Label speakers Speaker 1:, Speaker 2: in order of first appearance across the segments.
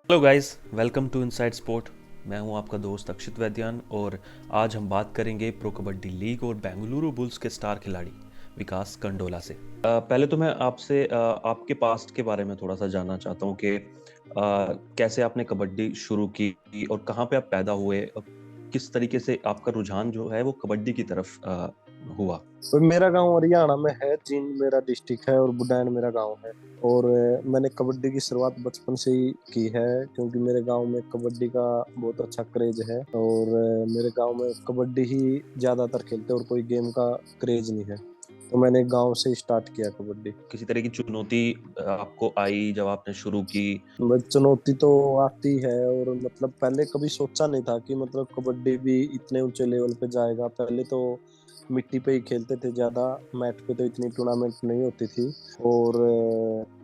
Speaker 1: Hello guys, welcome to inside sport. मैं हूं आपका दोस्त अक्षित वैद्यान और आज हम बात करेंगे प्रो कबड्डी लीग और बेंगलुरु बुल्स के स्टार खिलाड़ी विकास कंडोला से। पहले तो मैं आपसे आपके पास्ट के बारे में थोड़ा सा जानना चाहता हूं कि कैसे आपने कबड्डी शुरू की और कहां पे आप पैदा हुए और किस तरीके से आपका रुझान जो है वो कबड्डी की तरफ हुआ।
Speaker 2: तो मेरा गांव हरियाणा में है। जींद मेरा डिस्ट्रिक्ट है और बुडैन मेरा गांव है। और मैंने कबड्डी की शुरुआत बचपन से ही की है, क्योंकि मेरे गांव में कबड्डी का बहुत अच्छा क्रेज है। और मेरे गांव में कबड्डी ही ज्यादातर खेलते हैं और कोई गेम का क्रेज नहीं है। तो मैंने गांव से ही स्टार्ट किया कबड्डी।
Speaker 1: किसी तरह की चुनौती आपको आई जब आपने शुरू की?
Speaker 2: बस चुनौती तो आती है। और मतलब पहले कभी सोचा नहीं था कि मतलब कबड्डी भी इतने ऊंचे लेवल पे जाएगा। पहले तो मिट्टी पे ही खेलते थे ज्यादा। मैट पे तो इतनी टूर्नामेंट नहीं होती थी। और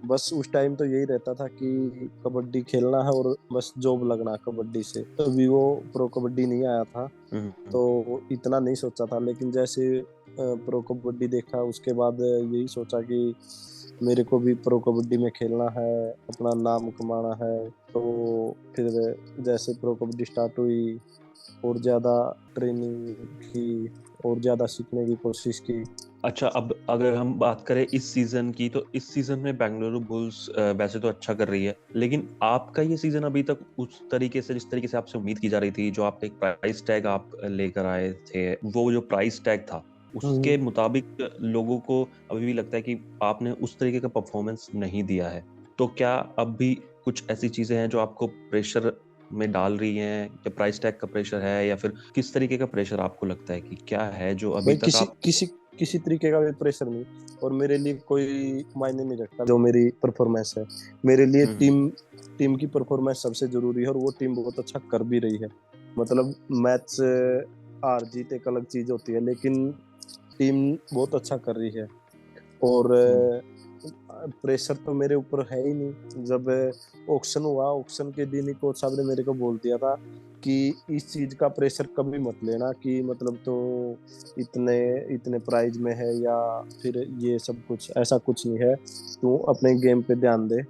Speaker 2: बस उस टाइम तो यही रहता था कि कबड्डी खेलना है और बस जॉब लगना कबड्डी से। तो अभी वो प्रो कबड्डी नहीं आया था,
Speaker 1: हम्म।
Speaker 2: तो इतना नहीं सोचा था। लेकिन जैसे प्रो कबड्डी देखा उसके बाद यही सोचा कि मेरे को भी प्रो कबड्डी में खेलना है, अपना नाम कमाना है। तो फिर जैसे प्रो कबड्डी स्टार्ट हुई और ज़्यादा ट्रेनिंग की और ज़्यादा सीखने की कोशिश की।
Speaker 1: अच्छा, अब अगर हम बात करें इस सीजन की, तो इस सीजन में बेंगलुरु बुल्स वैसे तो अच्छा कर रही है, लेकिन आपका ये सीजन अभी तक उस तरीके से जिस तरीके से आपसे उम्मीद की जा रही थी, जो आपका एक प्राइस टैग आप लेकर आए थे, वो जो प्राइस टैग था
Speaker 2: हम्म।
Speaker 1: उसके मुताबिक लोगों को अभी भी लगता है कि आपने उस तरीके का परफॉर्मेंस नहीं दिया है। तो क्या अब भी कुछ ऐसी चीजें हैं जो आपको प्रेशर में डाल रही हैं, या प्राइस टैग का प्रेशर है, या फिर किस तरीके का प्रेशर आपको लगता है कि क्या है जो अभी
Speaker 2: भाई
Speaker 1: तक
Speaker 2: किसी
Speaker 1: आप?
Speaker 2: किसी किसी तरीके का भी प्रेशर नहीं। और मेरे लिए कोई मायने नहीं रखता जो मेरी परफॉर्मेंस है। मेरे लिए
Speaker 1: हम्म।
Speaker 2: टीम टीम की परफॉर्मेंस सबसे जरूरी है, और वो टीम बहुत अच्छा कर भी रही है। मतलब मैच हार जीत एक अलग चीज होती है, लेकिन टीम बहुत अच्छा कर रही है। और
Speaker 1: हम्म।
Speaker 2: प्रेशर तो मेरे ऊपर है ही नहीं। जब ऑक्शन हुआ, ऑक्शन के दिन ही कोच साहब ने मेरे को बोल दिया था कि इस चीज का प्रेशर कभी मत लेना, कि मतलब तो इतने इतने प्राइज में है या फिर ये सब कुछ ऐसा कुछ नहीं है। तू अपने गेम पे ध्यान दे।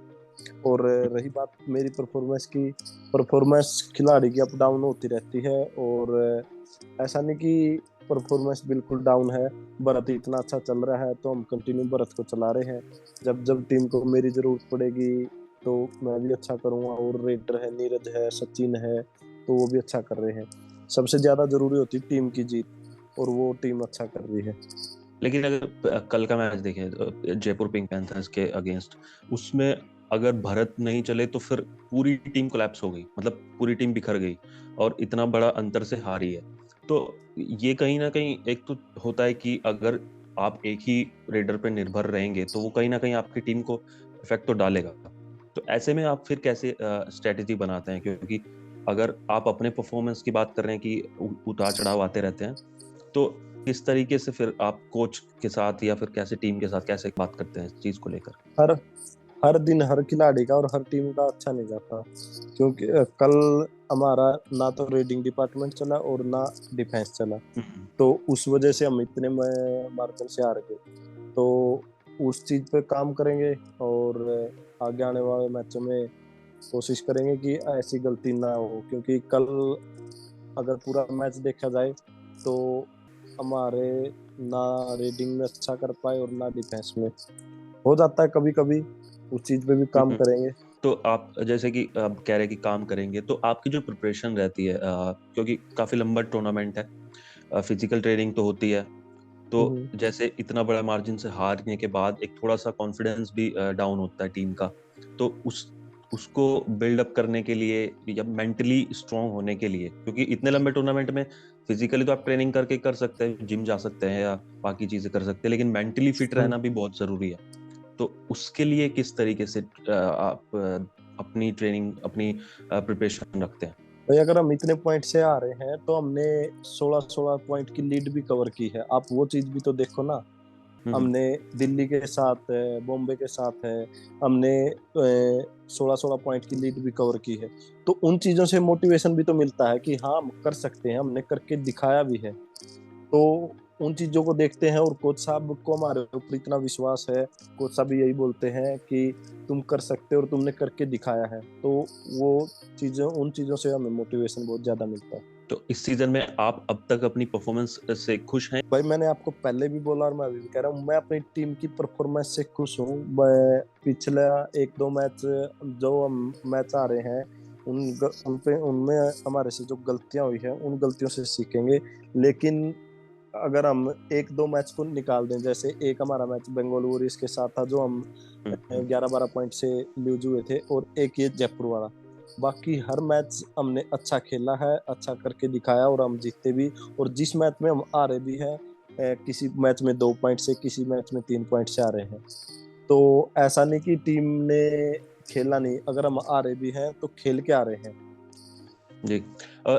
Speaker 2: और रही बात मेरी परफॉर्मेंस की, परफॉर्मेंस खिलाड़ी की अप डाउन होती रहती है। और ऐसा नहीं कि परफॉर्मेंस बिल्कुल डाउन है। भरत इतना अच्छा चल रहा है तो हम कंटिन्यू भरत को चला रहे हैं। जब जब टीम को मेरी जरूरत पड़ेगी तो मैं भी अच्छा करूंगा। और रेडर है, नीरज है, सचिन है, तो वो भी अच्छा कर रहे हैं। सबसे ज्यादा जरूरी होती है टीम की जीत, और वो टीम अच्छा कर रही है।
Speaker 1: लेकिन अगर कल का मैच देखें जयपुर पिंक पैंथर्स के अगेंस्ट, उसमें अगर भरत नहीं चले तो फिर पूरी टीम कोलैप्स हो गई, मतलब पूरी टीम बिखर गई और इतना बड़ा अंतर से हारी है। तो ये कहीं ना कहीं एक तो होता है कि अगर आप एक ही रेडर पे निर्भर रहेंगे तो वो कहीं ना कहीं आपकी टीम को इफेक्ट तो डालेगा। तो ऐसे में आप फिर कैसे स्ट्रेटेजी बनाते हैं, क्योंकि अगर आप अपने परफॉर्मेंस की बात कर रहे हैं कि उतार चढ़ाव आते रहते हैं, तो किस तरीके से फिर आप कोच के साथ या फिर कैसे टीम के साथ कैसे बात करते हैं इस चीज को लेकर?
Speaker 2: हर हर दिन हर खिलाड़ी का और हर टीम का अच्छा नहीं जाता। क्योंकि कल हमारा ना तो रेडिंग डिपार्टमेंट चला और ना डिफेंस चला।
Speaker 1: हम्म।
Speaker 2: तो उस वजह से हम इतने मार्जिन से हार गए। तो उस चीज पे काम करेंगे। और आगे आने वाले मैचों में कोशिश करेंगे कि ऐसी गलती ना हो। क्योंकि कल अगर पूरा मैच देखा जाए तो हमारे ना रेडिंग में अच्छा कर पाए और ना डिफेंस में। हो जाता है कभी कभी, उस चीज पे भी काम
Speaker 1: हम्म।
Speaker 2: करेंगे।
Speaker 1: तो आप जैसे कि आप कह रहे हैं कि काम करेंगे, तो आपकी जो प्रिपरेशन रहती है, क्योंकि काफी लंबा टूर्नामेंट है, फिजिकल ट्रेनिंग तो होती है, तो
Speaker 2: हम्म।
Speaker 1: जैसे इतना बड़ा मार्जिन से हारने के बाद एक थोड़ा सा कॉन्फिडेंस भी डाउन होता है टीम का। तो उसको बिल्डअप करने के लिए या मेंटली स्ट्रांग होने के लिए, क्योंकि इतने लंबे टूर्नामेंट में फिजिकली तो आप ट्रेनिंग करके कर सकते हैं, जिम जा सकते हैं या बाकी चीजें कर सकते हैं, लेकिन मेंटली फिट
Speaker 2: हम्म।
Speaker 1: रहना भी बहुत जरूरी है। तो उसके लिए किस तरीके से आप अपनी ट्रेनिंग, अपनी प्रिपरेशन रखते हैं?
Speaker 2: भाई अगर हम इतने पॉइंट से आ रहे हैं तो हमने 16-16 पॉइंट की लीड भी कवर की है। आप वो चीज भी तो देखो ना।
Speaker 1: हम्म।
Speaker 2: हमने दिल्ली के साथ है, बॉम्बे के साथ है, हमने 16-16 पॉइंट की लीड भी कवर की है। तो उन चीजों से मोटिवेशन भी तो मिलता है कि हाँ हम कर सकते हैं, हमने करके दिखाया भी है। तो उन चीजों को देखते हैं और कोच साहब को हमारे ऊपर इतना विश्वास है, कोच साहब भी यही बोलते हैं कि तुम कर सकते हो और तुमने करके दिखाया है, तो वो चीजों उन चीजों से हमें मोटिवेशन बहुत ज्यादा मिलता है।
Speaker 1: तो इस सीजन में आप अब तक अपनी परफॉर्मेंस से खुश हैं?
Speaker 2: भाई मैंने आपको पहले भी बोला और मैं अभी भी कह रहा हूँ, मैं अपनी टीम की परफॉर्मेंस से खुश हूँ। मैं पिछला एक दो मैच जो मैच आ रहे हैं उन पे उनमें हमारे से जो गलतियां हुई है उन गलतियों से सीखेंगे। लेकिन अगर हम एक दो मैच को निकाल दें, जैसे एक हमारा मैच बेंगलुरु वॉरियर्स के साथ था जो हम
Speaker 1: हम्म।
Speaker 2: 11-12 पॉइंट से लूज हुए थे, और एक ये जयपुर वाला, बाकी हर मैच हमने अच्छा खेला है, अच्छा करके दिखाया और हम जीते भी। और जिस मैच में हम आ रहे भी हैं, किसी मैच में 2 पॉइंट से, किसी मैच में 3 पॉइंट से आ रहे हैं, तो ऐसा नहीं कि टीम ने खेला नहीं, अगर हम आ रहे भी हैं तो खेल के आ रहे हैं।
Speaker 1: जी।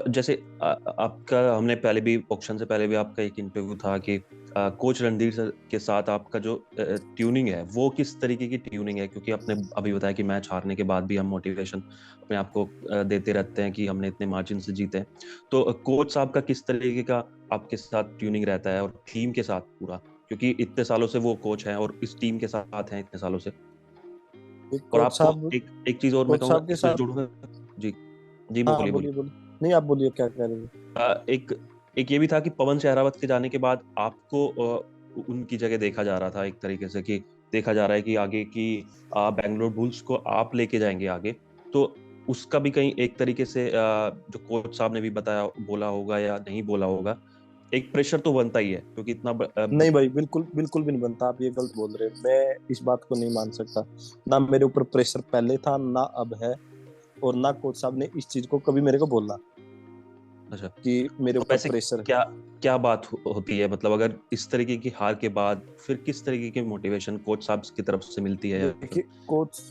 Speaker 1: जैसे आपका हमने पहले भी ऑक्शन से पहले भी आपका एक इंटरव्यू था कि कोच रणधीर सर के साथ आपका जो ट्यूनिंग है वो किस तरीके की ट्यूनिंग है, क्योंकि आपने अभी बताया कि मैच हारने के बाद भी हम मोटिवेशन अपने आप को देते रहते हैं कि हमने इतने मार्जिन से जीते हैं। तो कोच साहब का किस तरीके का आपके साथ ट्यूनिंग रहता है और टीम के साथ पूरा, क्योंकि इतने सालों से वो कोच हैं और इस टीम के साथ हैं इतने सालों से। और
Speaker 2: कोच
Speaker 1: आपको
Speaker 2: साहब
Speaker 1: एक एक चीज और मैं
Speaker 2: कोच
Speaker 1: कहूंगा
Speaker 2: साहब के
Speaker 1: इसमें
Speaker 2: साथ।
Speaker 1: जोड़ूंगा। जी। जी मैं
Speaker 2: हाँ
Speaker 1: बोलिए बोलिए।
Speaker 2: बोलिए बोलिए, नहीं आप बोलिए क्या कह रहे थे।
Speaker 1: एक एक ये भी था कि पवन शहरावत के जाने के बाद आपको उनकी जगह देखा जा रहा था एक तरीके से, कि देखा जा रहा है कि आगे की बैंगलोर बुल्स को आप लेके जाएंगे आगे। तो उसका भी कहीं एक तरीके से जो कोच साहब ने भी बताया बोला होगा या नहीं बोला होगा, एक प्रेशर तो बनता ही है क्योंकि इतना
Speaker 2: नहीं भाई, बिल्कुल बिल्कुल भी नहीं बनता, आप ये गलत बोल रहे हो, मैं इस बात को नहीं मान सकता। ना मेरे ऊपर प्रेशर पहले था, ना अब है, और ना कोच साहब ने इस चीज को कभी मेरे को बोला
Speaker 1: अच्छा।
Speaker 2: कि मेरे
Speaker 1: तो
Speaker 2: ऊपर
Speaker 1: वैसे
Speaker 2: प्रेशर है।
Speaker 1: क्या क्या बात होती है, मतलब अगर इस तरीके की हार के बाद फिर किस तरीके की मोटिवेशन कोच साहब की तरफ से मिलती है, या फिर?
Speaker 2: देखिए कोच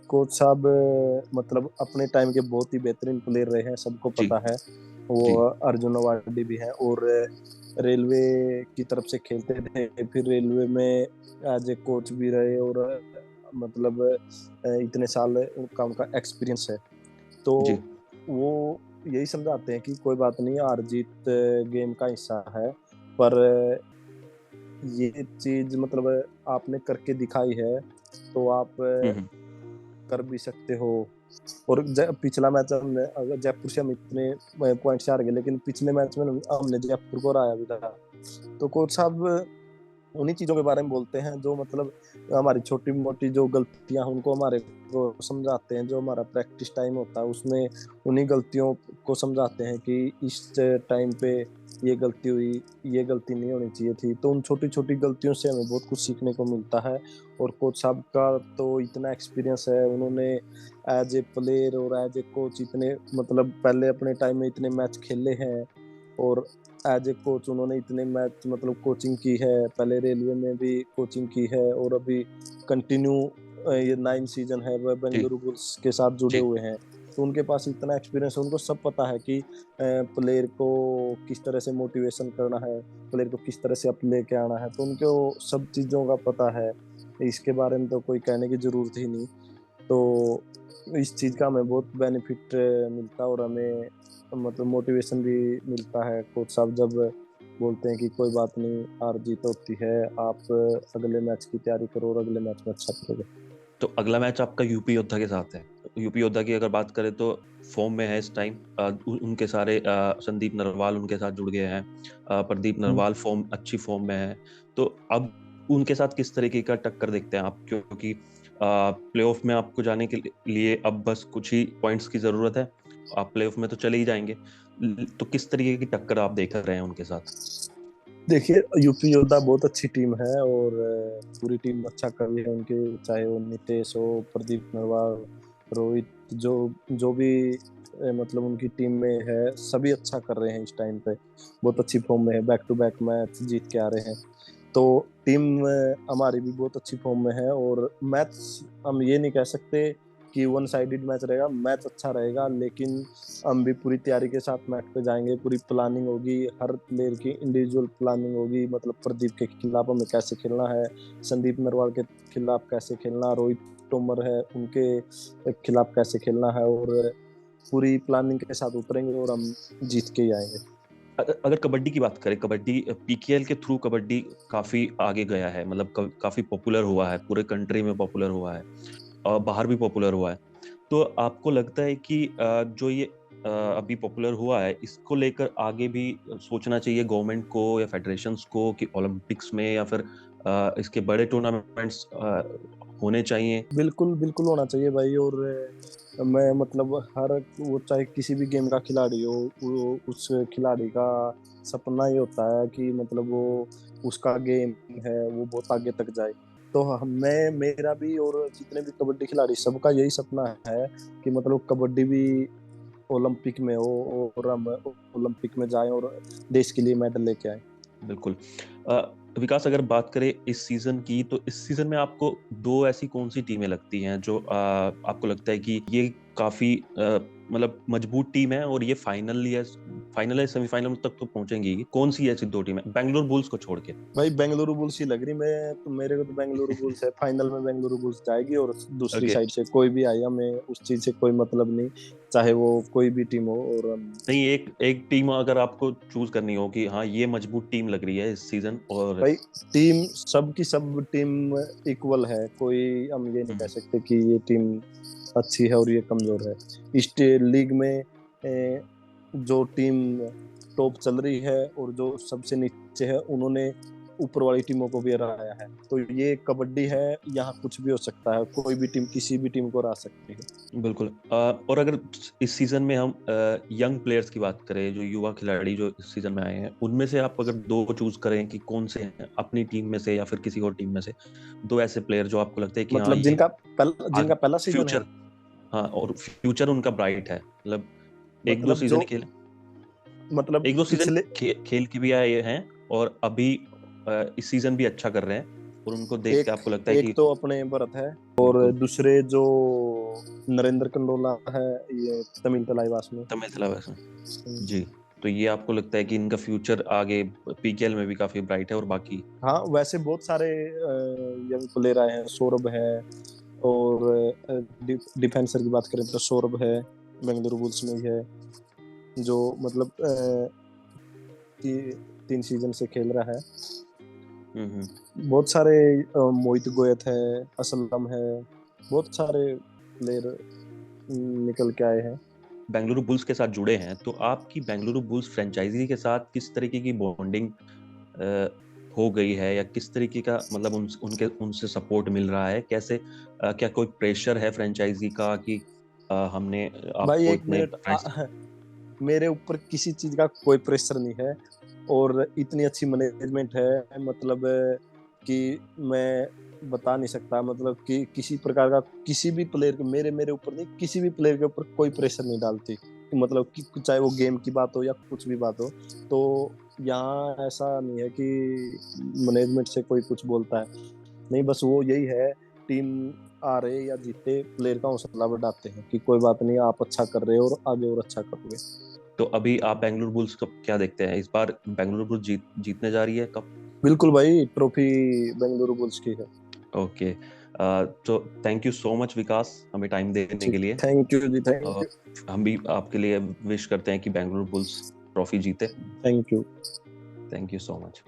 Speaker 2: कोच साहब मतलब अपने टाइम के बहुत ही बेहतरीन प्लेयर रहे हैं, सबको
Speaker 1: जी।
Speaker 2: पता है। वो
Speaker 1: जी।
Speaker 2: अर्जुन अवार्डी भी हैं, और रेलवे की तरफ से खेलते थे, फिर रेलवे में एज ए कोच भी रहे, और मतलब इतने साल उनका उनका एक्सपीरियंस है। तो
Speaker 1: जी।
Speaker 2: वो यही समझाते हैं कि कोई बात नहीं, हार जीत गेम का हिस्सा है, पर ये चीज मतलब आपने करके दिखाई है, तो आप
Speaker 1: हम्म।
Speaker 2: कर भी सकते हो। और पिछला मैच हमने, अगर जयपुर से हम इतने पॉइंट से हार गए, लेकिन पिछले मैच में हमने जयपुर को हराया भी था। तो कोच साहब उन्हीं चीजों के बारे में बोलते हैं जो मतलब हमारी छोटी मोटी जो गलतियां हैं उनको हमारे को समझाते हैं, जो हमारा प्रैक्टिस टाइम होता है उसमें उन्हीं गलतियों को समझाते हैं कि इस टाइम पे ये गलती हुई, ये गलती नहीं होनी चाहिए थी। तो उन छोटी छोटी गलतियों से हमें बहुत कुछ सीखने को मिलता है। और कोच साहब का तो इतना एक्सपीरियंस है, उन्होंने एज ए प्लेयर और एज ए कोच इतने मतलब पहले अपने टाइम में इतने मैच खेले हैं, और एज ए कोच उन्होंने इतने मैच मतलब कोचिंग की है, पहले रेलवे में भी कोचिंग की है, और अभी कंटिन्यू ये 9 सीजन है वह
Speaker 1: जी।
Speaker 2: बेंगलुरु बुल्स के साथ जुड़े
Speaker 1: जी।
Speaker 2: हुए हैं। तो उनके पास इतना एक्सपीरियंस है, उनको सब पता है कि प्लेयर को किस तरह से मोटिवेशन करना है, प्लेयर को किस तरह से अप लेके आना है, तो उनको सब चीज़ों का पता है। इसके बारे में तो कोई कहने की जरूरत ही नहीं। तो इस चीज़ का हमें बहुत बेनिफिट मिलता है, और हमें मतलब मोटिवेशन भी मिलता है। कोच साहब जब बोलते हैं कि कोई बात नहीं, हार जीत होती है, आप अगले मैच की तैयारी करो और अगले मैच में अच्छा करोगे।
Speaker 1: तो अगला मैच आपका यूपी योद्धा के साथ है। यूपी योद्धा की अगर बात करें तो फॉर्म में है इस टाइम। उनके सारे संदीप नरवाल उनके साथ जुड़ गए हैं। प्रदीप नरवाल फॉर्म अच्छी फॉर्म में है। तो अब उनके साथ किस तरीके का टक्कर देखते हैं आप, क्योंकि प्लेऑफ में आपको जाने के लिए अब बस कुछ ही पॉइंट्स की जरूरत है। आप प्लेऑफ में तो चले ही जाएंगे। तो किस तरीके की टक्कर आप देख रहे हैं उनके साथ?
Speaker 2: देखिए यूपी योद्धा बहुत अच्छी टीम है, और पूरी टीम अच्छा कर रही है उनके, चाहे वो नितेश हो, प्रदीप नरवाल, रोहित, जो जो भी मतलब उनकी टीम में है, सभी अच्छा कर रहे हैं इस टाइम पे, बहुत अच्छी फॉर्म में है, बैक टू बैक मैच जीत के आ रहे हैं। तो टीम हमारी भी बहुत अच्छी फॉर्म में है, और मैच हम ये नहीं कह सकते कि वन साइडेड मैच रहेगा, मैच अच्छा रहेगा, लेकिन हम भी पूरी तैयारी के साथ मैच पे जाएंगे, पूरी प्लानिंग होगी, हर प्लेयर की इंडिविजुअल प्लानिंग होगी, मतलब प्रदीप के खिलाफ हमें कैसे खेलना है, संदीप नरवाल के खिलाफ कैसे खेलना, रोहित तोमर है उनके खिलाफ कैसे खेलना है, और पूरी प्लानिंग के साथ उतरेंगे और हम जीत के ही आएंगे।
Speaker 1: अगर कबड्डी की बात करें, कबड्डी पीकेएल के थ्रू कबड्डी काफी आगे गया है, मतलब काफी पॉपुलर हुआ है, पूरे कंट्री में पॉपुलर हुआ है और बाहर भी पॉपुलर हुआ है। तो आपको लगता है कि जो ये अभी पॉपुलर हुआ है, इसको लेकर आगे भी सोचना चाहिए गवर्नमेंट को या फेडरेशंस को कि ओलंपिक्स में या फिर इसके बड़े टूर्नामेंट्स होने चाहिए?
Speaker 2: बिल्कुल बिल्कुल होना चाहिए भाई। और मैं मतलब हर वो चाहे किसी भी गेम का खिलाड़ी हो, वो उस खिलाड़ी का सपना ये होता है कि मतलब वो उसका गेम है वो बहुत आगे तक जाए। तो मैं मेरा भी और जितने भी कबड्डी खिलाड़ी सबका यही सपना है कि मतलब कबड्डी भी ओलंपिक में हो और हम ओलंपिक में जाएं और देश के लिए मेडल लेके आए।
Speaker 1: बिल्कुल। विकास, अगर बात करें इस सीजन की, तो इस सीजन में आपको दो ऐसी कौन सी टीमें लगती हैं जो आपको लगता है कि ये काफी मतलब मजबूत टीम है और ये फाइनल है सेमीफाइनल तक तो पहुंचेंगी? कौन सी ऐसी दो टीम है बेंगलुरु बुल्स को छोड़ के?
Speaker 2: भाई बेंगलुरु बुल्स ही लग रही। मैं तो मेरे को तो बेंगलुरु बुल्स है, फाइनल में बेंगलुरु बुल्स जाएगी। और दूसरी
Speaker 1: ओके।
Speaker 2: साइड से कोई भी आया, हमें उस चीज से कोई मतलब नहीं, चाहे वो कोई भी टीम हो। और
Speaker 1: नहीं, एक एक टीम अगर आपको चूज करनी हो कि हाँ ये मजबूत टीम लग रही है इस सीजन, और
Speaker 2: भाई टीम सब की सब टीम इक्वल है। कोई हम ये नहीं कह सकते कि ये टीम अच्छी है और ये कमजोर है। इस लीग में जो टीम टॉप चल रही है और जो सबसे नीचे है, उन्होंने ऊपर वाली टीमों को भी हराया है। तो ये कबड्डी है, यहाँ कुछ भी हो सकता है, कोई भी टीम किसी भी टीम को हरा सकती है।
Speaker 1: बिल्कुल। और अगर इस सीजन में हम यंग प्लेयर्स की बात करें, जो युवा खिलाड़ी जो इस सीजन में आए हैं, उनमें से आप अगर दो चूज करें कि कौन से हैं, अपनी टीम में से या फिर किसी और टीम में से, दो ऐसे प्लेयर जो आपको लगता है कि हाँ
Speaker 2: मतलब
Speaker 1: ये
Speaker 2: जिनका पहला सीजन है।
Speaker 1: फ्यूचर, हाँ और फ्यूचर उनका ब्राइट है, मतलब एक दो
Speaker 2: मतलब
Speaker 1: सीजन
Speaker 2: जो
Speaker 1: ही खेले,
Speaker 2: मतलब
Speaker 1: एक दो सीजन
Speaker 2: पिछले
Speaker 1: खेल के भी आए हैं और अभी इस सीजन भी अच्छा कर रहे हैं, और उनको देख के
Speaker 2: एक
Speaker 1: आपको लगता है
Speaker 2: एक
Speaker 1: कि
Speaker 2: तो अपने भरत है, और
Speaker 1: बिल्कुल
Speaker 2: दूसरे जो नरेंद्र कंडोला है, ये तमिल तलाईवास में।
Speaker 1: तमिल तलाव जी। तो ये आपको लगता है कि इनका फ्यूचर आगे पीकेएल में भी काफी ब्राइट है? और बाकी
Speaker 2: हाँ, वैसे बहुत सारे यंग प्लेयर आए हैं। सौरभ है, और डिफेंसर की बात करें तो सौरभ है, बेंगलुरु बुल्स में ही है, जो मतलब 3 सीजन से खेल रहा है। बहुत सारे मोहित गोयत है, असलम है, बहुत सारे प्लेयर निकल के आए हैं।
Speaker 1: बेंगलुरु बुल्स के साथ जुड़े हैं, तो आपकी बेंगलुरु बुल्स फ्रेंचाइजी के साथ किस तरीके की बॉन्डिंग हो गई है, या किस तरीके का मतलब उनसे सपोर्ट मिल रहा है? कैसे क्या कोई प्रेशर है फ्रेंचाइजी का कि हमने
Speaker 2: भाई
Speaker 1: आपको
Speaker 2: एक
Speaker 1: इतने
Speaker 2: मिनट मेरे ऊपर किसी चीज का कोई प्रेशर नहीं है, और इतनी अच्छी मैनेजमेंट है मतलब कि मैं बता नहीं सकता। मतलब कि किसी प्रकार का किसी भी प्लेयर के मेरे मेरे ऊपर नहीं, किसी भी प्लेयर के ऊपर कोई प्रेशर नहीं डालती। मतलब कि चाहे वो गेम की बात हो या कुछ भी बात हो। तो यहाँ ऐसा नहीं है कि मैनेजमेंट से कोई कुछ बोलता है, नहीं। बस वो यही है, टीम आ रहे या जीते प्लेयर का हौसला बढ़ाते हैं कि कोई बात नहीं, आप अच्छा कर रहे हो और आगे और अच्छा करोगे।
Speaker 1: तो अभी आप बेंगलुरु बुल्स को क्या देखते हैं? इस बार बेंगलुरु बुल्स जीतने जा रही है कप?
Speaker 2: बिल्कुल भाई, ट्रॉफी बेंगलुरु बुल्स की है।
Speaker 1: ओके। तो थैंक यू सो मच विकास, हमें टाइम देने के लिए।
Speaker 2: थैंक यू जी, थैंक
Speaker 1: और
Speaker 2: यू।
Speaker 1: हम भी आपके लिए विश करते हैं कि बेंगलुरु बुल्स ट्रॉफी जीते।
Speaker 2: Thank you.
Speaker 1: Thank you so much.